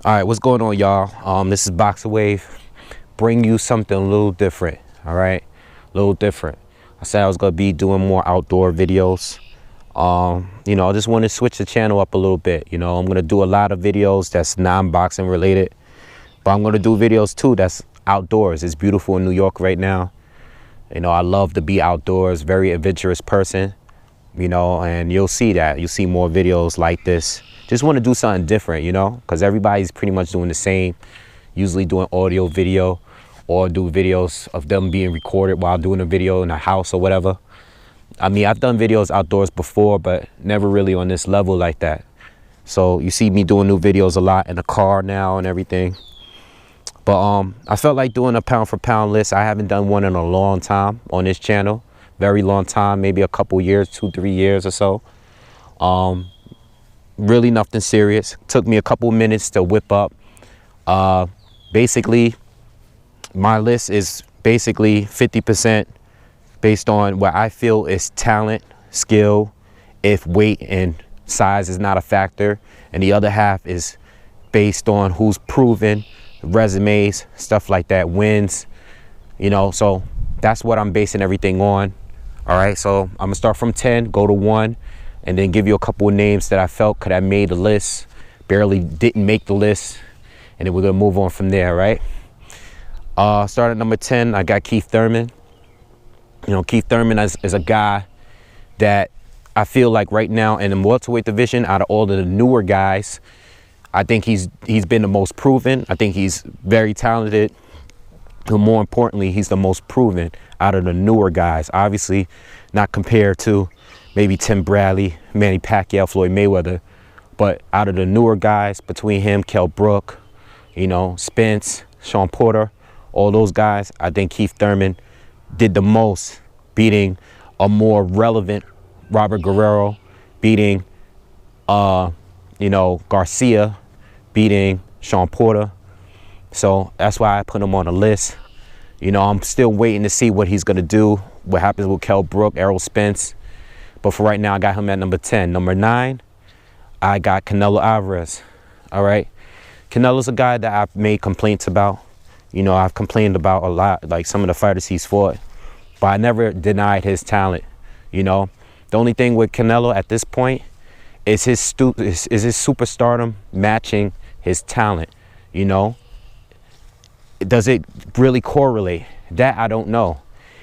All right, what's going on, y'all? This is Boxingwave. Bring you something a little different. All right, a little different. I said I was gonna be doing more outdoor videos. I just want to switch the channel up a little bit. I'm gonna do a lot of videos that's non-boxing related, but I'm gonna do videos too that's outdoors. It's beautiful in New York right now. I love to be outdoors. Very adventurous person. And you'll see that. You'll see more videos like this. Just want to do something different, because everybody's pretty much doing the same, usually doing audio, video, or do videos of them being recorded while doing a video in a house or whatever. I mean, I've done videos outdoors before, but never really on this level like that. So you see me doing new videos a lot in the car now and everything. But I felt like doing a pound for pound list. I haven't done one in a long time on this channel. Very long time, maybe a couple years, 2-3 years or so. Really nothing serious. Took me a couple minutes to whip up. Basically, my list is basically 50% based on what I feel is talent, skill, if weight and size is not a factor. And the other half is based on who's proven, resumes, stuff like that, wins. So that's what I'm basing everything on. All right, so I'm gonna start from 10, go to 1, and then give you a couple of names that I felt could have made the list, barely didn't make the list, and then we're gonna move on from there, right? Start at number 10, I got Keith Thurman. Keith Thurman is a guy that I feel like right now in the welterweight division, out of all of the newer guys, I think he's been the most proven. I think he's very talented. But more importantly, he's the most proven out of the newer guys. Obviously, not compared to maybe Tim Bradley, Manny Pacquiao, Floyd Mayweather, but out of the newer guys, between him, Kell Brook, Spence, Sean Porter, all those guys, I think Keith Thurman did the most, beating a more relevant Robert Guerrero, beating Garcia, beating Sean Porter. So that's why I put him on the list. I'm still waiting to see what he's going to do, what happens with Kell Brook, Errol Spence. But for right now, I got him at number 10. Number 9, I got Canelo Alvarez. All right. Canelo's a guy that I've made complaints about. I've complained about a lot, like some of the fighters he's fought. But I never denied his talent. The only thing with Canelo at this point is his superstardom matching his talent, Does it really correlate? That I don't know.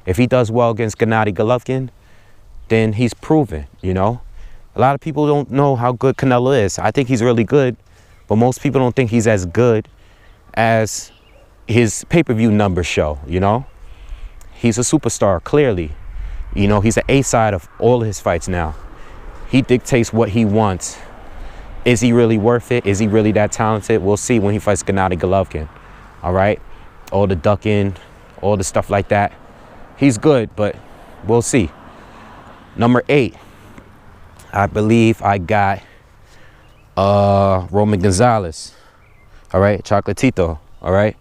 If he does well against Gennady Golovkin, then he's proven, A lot of people don't know how good Canelo is. I think he's really good, but most people don't think he's as good as his pay-per-view numbers show, He's a superstar, clearly. He's an A-side of all of his fights now. He dictates what he wants. Is he really worth it? Is he really that talented? We'll see when he fights Gennady Golovkin. All right, all the ducking, all the stuff like that. He's good, but we'll see. Number 8, I believe I got Roman Gonzalez. All right, Chocolatito. All right,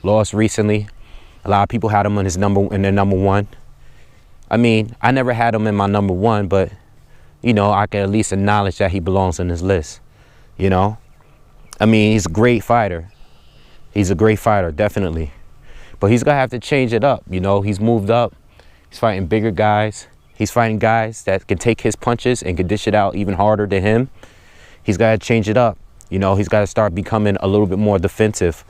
lost recently. A lot of people had him in their number 1. I mean, I never had him in my number 1, but I can at least acknowledge that he belongs on this list. I mean, he's a great fighter. He's a great fighter, definitely. But he's going to have to change it up. He's moved up. He's fighting bigger guys. He's fighting guys that can take his punches and can dish it out even harder than him. He's got to change it up. He's got to start becoming a little bit more defensive.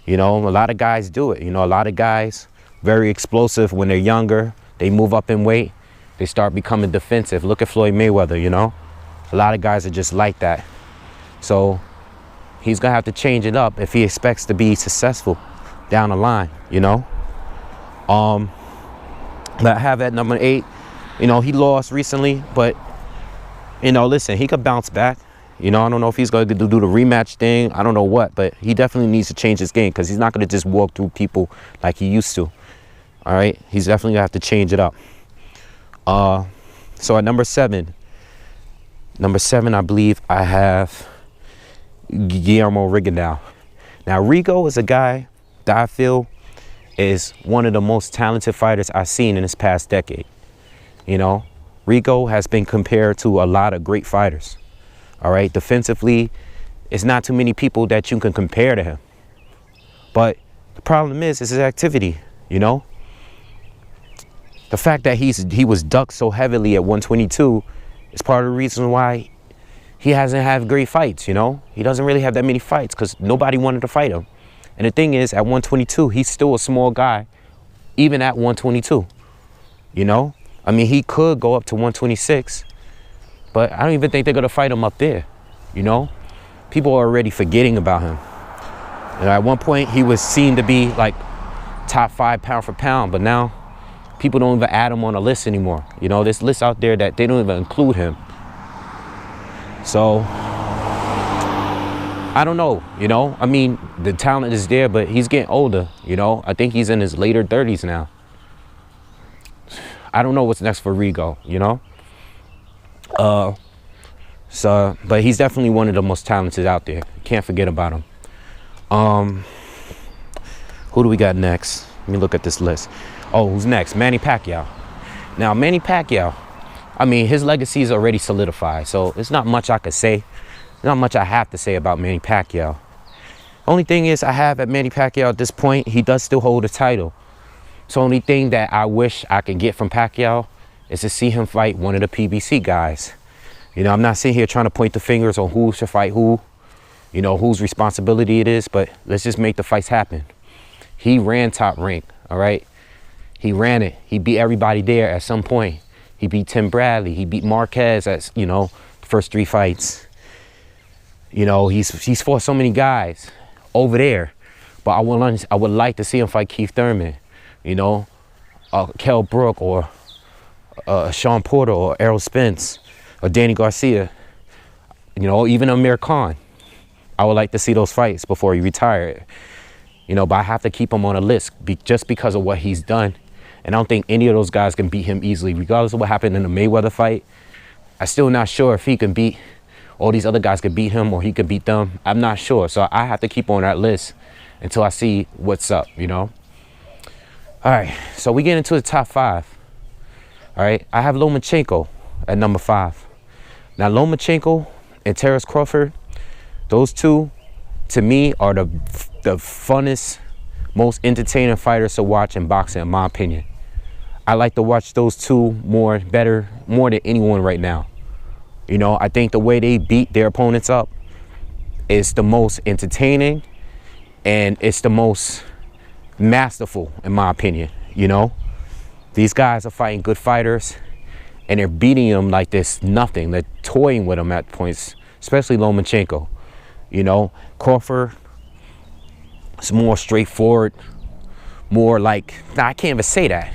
A lot of guys do it. A lot of guys, very explosive when they're younger. They move up in weight. They start becoming defensive. Look at Floyd Mayweather, A lot of guys are just like that. So he's going to have to change it up if he expects to be successful down the line, But I have at number 8, he lost recently, but, listen, he could bounce back. I don't know if he's going to do the rematch thing. I don't know what, but he definitely needs to change his game because he's not going to just walk through people like he used to. All right, he's definitely going to have to change it up. So at number 7, I believe I have Guillermo Rigondeaux. Now, Rigo is a guy that I feel is one of the most talented fighters I've seen in this past decade. Rigo has been compared to a lot of great fighters. All right, defensively, it's not too many people that you can compare to him. But the problem is his activity, you know? The fact that he was ducked so heavily at 122 is part of the reason why he hasn't had great fights, you know? He doesn't really have that many fights because nobody wanted to fight him. And the thing is, at 122, he's still a small guy, even at 122, you know? I mean, he could go up to 126, but I don't even think they're going to fight him up there, you know? People are already forgetting about him. And at one point, he was seen to be like top 5 pound for pound, but now people don't even add him on a list anymore. You know, there's lists out there that they don't even include him. So, I don't know, you know? I mean, the talent is there, but he's getting older, you know? I think he's in his later 30s now. I don't know what's next for Rigo, you know? But he's definitely one of the most talented out there. Can't forget about him. Who do we got next? Let me look at this list. Oh, who's next? Manny Pacquiao. Now, Manny Pacquiao, I mean, his legacy is already solidified, so it's not much I could say. Not much I have to say about Manny Pacquiao. Only thing is I have at Manny Pacquiao at this point, he does still hold a title. So only thing that I wish I could get from Pacquiao is to see him fight one of the PBC guys. You know, I'm not sitting here trying to point the fingers on who should fight who, you know, whose responsibility it is, but let's just make the fights happen. He ran Top Rank, all right? He ran it. He beat everybody there at some point. He beat Tim Bradley. He beat Marquez at, you know, the first 3 fights. You know, he's fought so many guys over there, but I would like to see him fight Keith Thurman, you know, Kell Brook or Sean Porter or Errol Spence or Danny Garcia, you know, even Amir Khan. I would like to see those fights before he retired, you know, but I have to keep him on a list just because of what he's done. And I don't think any of those guys can beat him easily, regardless of what happened in the Mayweather fight. I'm still not sure if he can beat, all these other guys could beat him or he could beat them. I'm not sure. So I have to keep on that list until I see what's up, you know? All right, so we get into the top 5. All right, I have Lomachenko at number 5. Now, Lomachenko and Terence Crawford, those two, to me, are the funnest, most entertaining fighters to watch in boxing, in my opinion. I like to watch those two more than anyone right now. You know, I think the way they beat their opponents up is the most entertaining and it's the most masterful, in my opinion, you know? These guys are fighting good fighters and they're beating them like there's nothing. They're toying with them at points, especially Lomachenko. You know, Crawford is more straightforward, more like, nah, I can't even say that.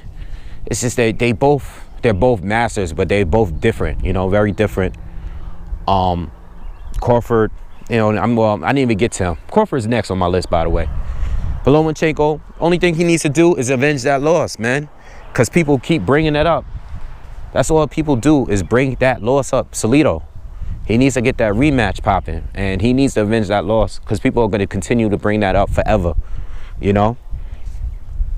It's just that they're both masters, but they're both different, you know, very different. Crawford, you know, I didn't even get to him. Crawford's next on my list, by the way. But Lomachenko, only thing he needs to do is avenge that loss, man. Because people keep bringing that up. That's all people do is bring that loss up. Salido, he needs to get that rematch popping. And he needs to avenge that loss because people are going to continue to bring that up forever, you know.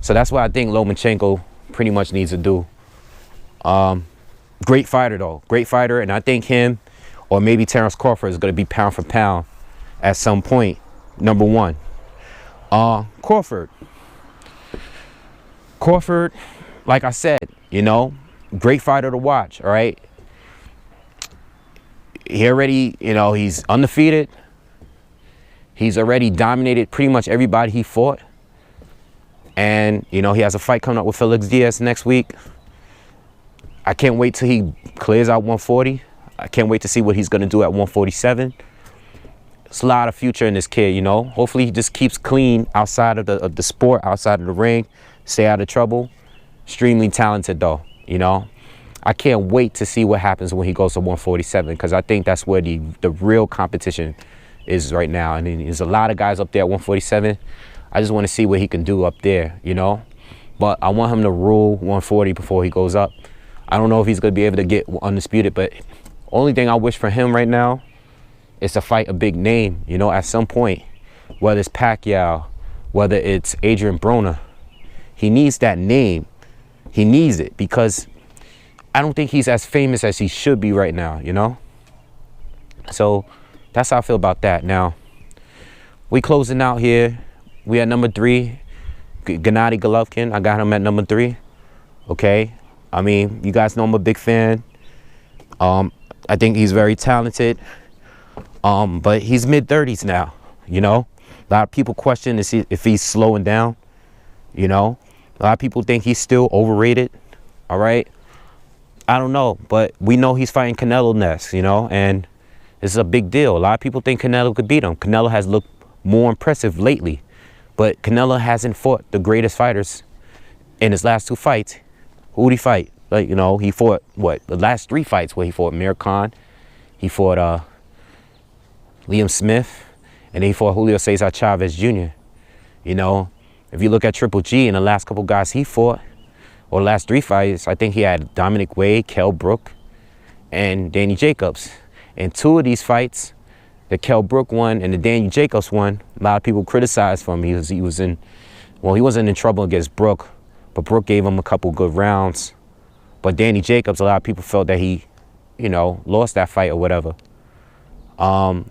So that's what I think Lomachenko pretty much needs to do. Great fighter, though. Great fighter. And I think him or maybe Terence Crawford is going to be pound for pound at some point. Number 1. Crawford, like I said, you know, great fighter to watch, all right? He already, you know, he's undefeated. He's already dominated pretty much everybody he fought. And, you know, he has a fight coming up with Felix Diaz next week. I can't wait till he clears out 140. I can't wait to see what he's going to do at 147. There's a lot of future in this kid, you know. Hopefully he just keeps clean outside of the sport, outside of the ring, stay out of trouble. Extremely talented, though, you know. I can't wait to see what happens when he goes to 147 because I think that's where the real competition is right now. And there's a lot of guys up there at 147. I just want to see what he can do up there, you know. But I want him to rule 140 before he goes up. I don't know if he's going to be able to get undisputed, but only thing I wish for him right now is to fight a big name, you know, at some point. Whether it's Pacquiao, whether it's Adrian Broner. He needs that name. He needs it because I don't think he's as famous as he should be right now, you know? So that's how I feel about that. Now, we closing out here. We at number 3, Gennady Golovkin. I got him at number 3. Okay, I mean, you guys know I'm a big fan. I think he's very talented. But he's mid-30s now. You know, a lot of people question if he's slowing down. You know, a lot of people think he's still overrated. All right, I don't know, but we know he's fighting Canelo next. You know, and this is a big deal. A lot of people think Canelo could beat him. Canelo has looked more impressive lately, but Canelo hasn't fought the greatest fighters in his last 2 fights. Who would he fight? Like, you know, he fought what, the last 3 fights where he fought Amir Khan, he fought Liam Smith, and then he fought Julio Cesar Chavez Jr. You know, if you look at Triple G and the last couple guys he fought, or the last 3 fights, I think he had Dominic Wade, Kell Brook, and Danny Jacobs. And 2 of these fights, the Kell Brook one and the Danny Jacobs one, a lot of people criticized for him. He wasn't in trouble against Brook, but Brook gave him a couple good rounds. But Danny Jacobs, a lot of people felt that he, you know, lost that fight or whatever.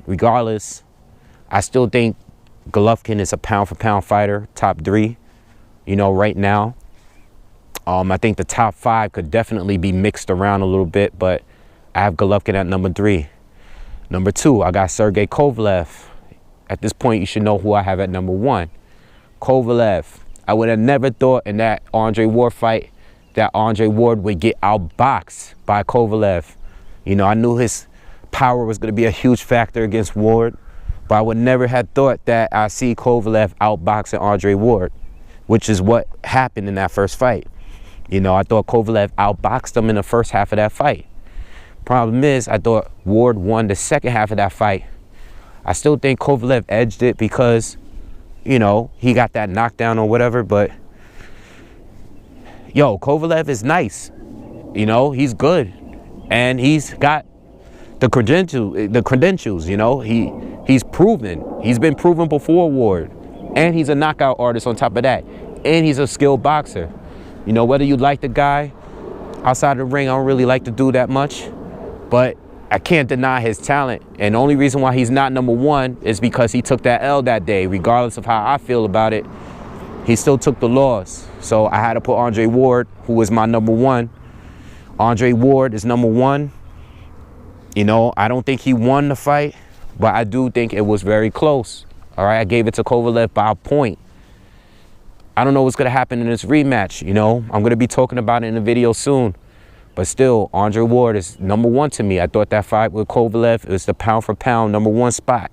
Regardless, I still think Golovkin is a pound-for-pound fighter, top 3, you know, right now. I think the top 5 could definitely be mixed around a little bit, but I have Golovkin at number 3. Number 2, I got Sergey Kovalev. At this point, you should know who I have at number 1. Kovalev. I would have never thought in that Andre Ward fight that Andre Ward would get outboxed by Kovalev. You know, I knew his power was going to be a huge factor against Ward, but I would never have thought that I see Kovalev outboxing Andre Ward, which is what happened in that first fight. You know, I thought Kovalev outboxed him in the first half of that fight. Problem is, I thought Ward won the second half of that fight. I still think Kovalev edged it because, you know, he got that knockdown or whatever, but yo, Kovalev is nice. You know, he's good. And he's got the credentials, you know. He's proven. He's been proven before Ward. And he's a knockout artist on top of that. And he's a skilled boxer. You know, whether you like the guy outside the ring, I don't really like to do that much. But I can't deny his talent. And the only reason why he's not number 1 is because he took that L that day. Regardless of how I feel about it, he still took the loss. So I had to put Andre Ward, who was my number 1. Andre Ward is number 1. You know, I don't think he won the fight, but I do think it was very close. All right, I gave it to Kovalev by a point. I don't know what's going to happen in this rematch, you know. I'm going to be talking about it in a video soon. But still, Andre Ward is number 1 to me. I thought that fight with Kovalev was the pound-for-pound number 1 spot.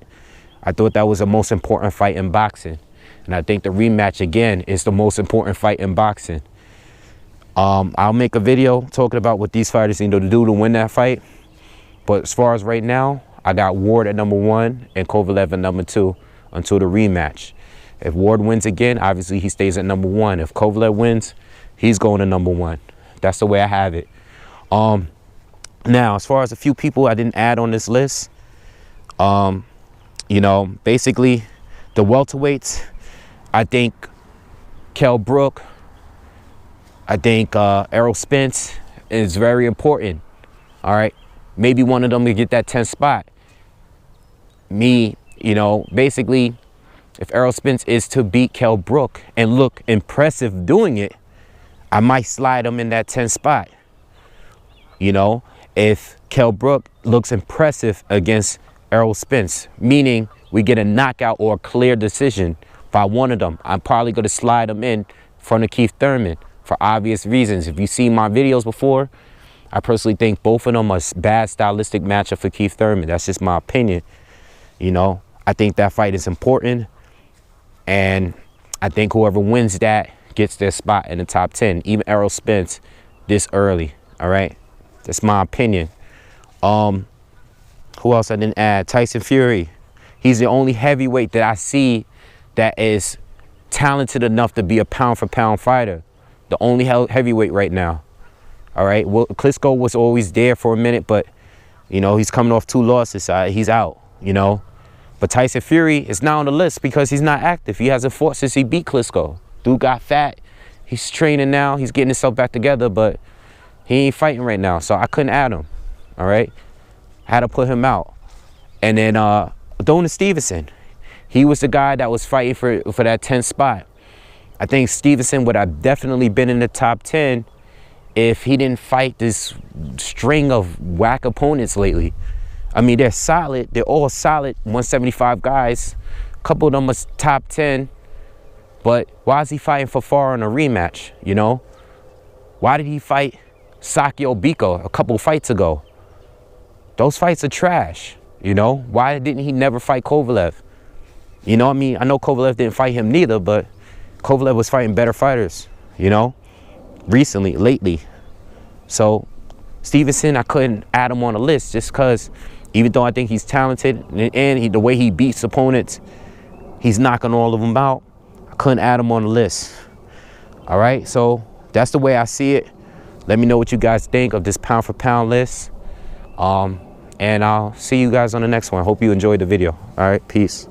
I thought that was the most important fight in boxing. And I think the rematch, again, is the most important fight in boxing. I'll make a video talking about what these fighters need to do to win that fight. But as far as right now, I got Ward at number 1 and Kovalev at number 2 until the rematch. If Ward wins again, obviously he stays at number 1. If Kovalev wins, he's going to number 1. That's the way I have it. Now, as far as a few people I didn't add on this list, you know, basically the welterweights, I think Kell Brook, I think Errol Spence is very important. All right, maybe one of them to get that 10th spot. Me, you know, basically, if Errol Spence is to beat Kell Brook and look impressive doing it, I might slide him in that 10th spot. You know, if Kell Brook looks impressive against Errol Spence, meaning we get a knockout or a clear decision by one of them, I'm probably going to slide him in front of Keith Thurman for obvious reasons. If you've seen my videos before, I personally think both of them are a bad stylistic matchup for Keith Thurman. That's just my opinion. You know, I think that fight is important, and I think whoever wins that gets their spot in the top 10, even Errol Spence this early. All right, that's my opinion. Who else I didn't add? Tyson Fury. He's the only heavyweight that I see that is talented enough to be a pound-for-pound fighter. The only heavyweight right now. All right, well, Klitschko was always there for a minute, but, you know, he's coming off 2 losses. He's out, you know. But Tyson Fury is not on the list because he's not active. He hasn't fought since he beat Klitschko. Dude got fat. He's training now. He's getting himself back together, but he ain't fighting right now, so I couldn't add him. All right, had to put him out. And then Adonis Stevenson, he was the guy that was fighting for that 10th spot. I think Stevenson would have definitely been in the top 10 if he didn't fight this string of whack opponents lately. I mean, they're solid. They're all solid 175 guys. A couple of them are top 10. But why is he fighting for Farr in a rematch, you know? Why did he fight Sakio Biko a couple fights ago? Those fights are trash, you know? Why didn't he never fight Kovalev? You know what I mean? I know Kovalev didn't fight him neither, but Kovalev was fighting better fighters, you know? Recently, lately. So Stevenson, I couldn't add him on the list just because even though I think he's talented and the way he beats opponents, he's knocking all of them out. I couldn't add him on the list. All right, so that's the way I see it. Let me know what you guys think of this pound for pound list. And I'll see you guys on the next one. Hope you enjoyed the video. All right, peace.